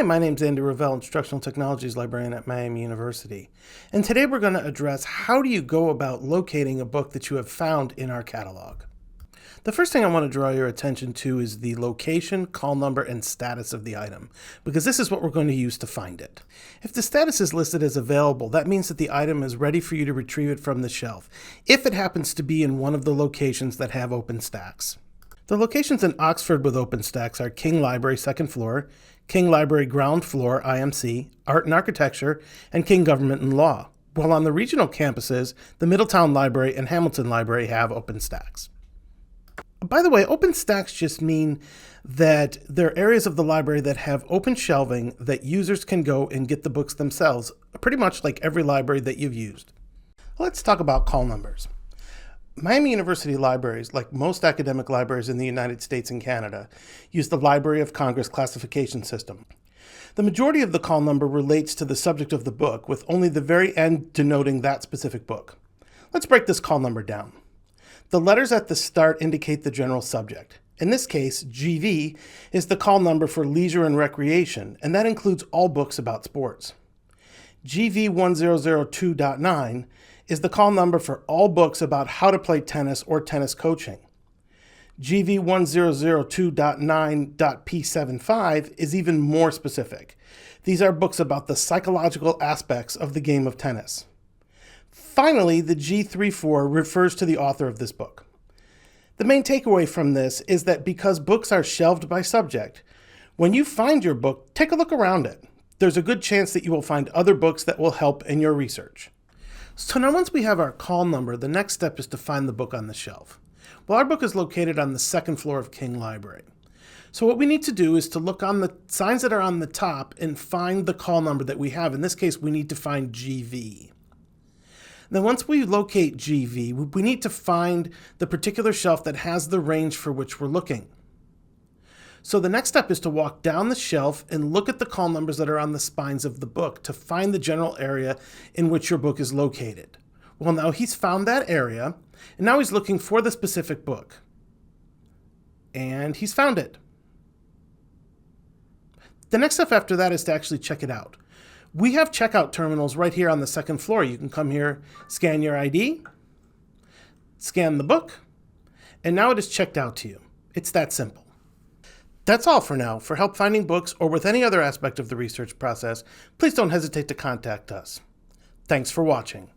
my name's Andy Revelle, Instructional Technologies Librarian at Miami University. And today we're going to address how do you go about locating a book that you have found in our catalog. The first thing I want to draw your attention to is the location, call number, and status of the item, because this is what we're going to use to find it. If the status is listed as available, that means that the item is ready for you to retrieve it from the shelf, if it happens to be in one of the locations that have OpenStax. The locations in Oxford with OpenStax are King Library, 2nd floor, King Library, ground floor, IMC, Art and Architecture, and King Government and Law. While on the regional campuses, the Middletown Library and Hamilton Library have OpenStax. By the way, OpenStax just mean that there are areas of the library that have open shelving that users can go and get the books themselves, pretty much like every library that you've used. Let's talk about call numbers. Miami University libraries, like most academic libraries in the United States and Canada, use the Library of Congress classification system. The majority of the call number relates to the subject of the book, with only the very end denoting that specific book. Let's break this call number down. The letters at the start indicate the general subject. In this case, GV is the call number for leisure and recreation, and that includes all books about sports. GV1002.9 is the call number for all books about how to play tennis or tennis coaching. GV1002.9.P75 is even more specific. These are books about the psychological aspects of the game of tennis. Finally, the G34 refers to the author of this book. The main takeaway from this is that because books are shelved by subject, when you find your book, take a look around it. There's a good chance that you will find other books that will help in your research. So now once we have our call number, the next step is to find the book on the shelf. Well, our book is located on the 2nd floor of King Library. So what we need to do is to look on the signs that are on the top and find the call number that we have. In this case, we need to find GV. Then once we locate GV, we need to find the particular shelf that has the range for which we're looking. So the next step is to walk down the shelf and look at the call numbers that are on the spines of the book to find the general area in which your book is located. Well, now he's found that area, and now he's looking for the specific book. And he's found it. The next step after that is to actually check it out. We have checkout terminals right here on the 2nd floor. You can come here, scan your ID, scan the book, and now it is checked out to you. It's that simple. That's all for now. For help finding books or with any other aspect of the research process, please don't hesitate to contact us. Thanks for watching.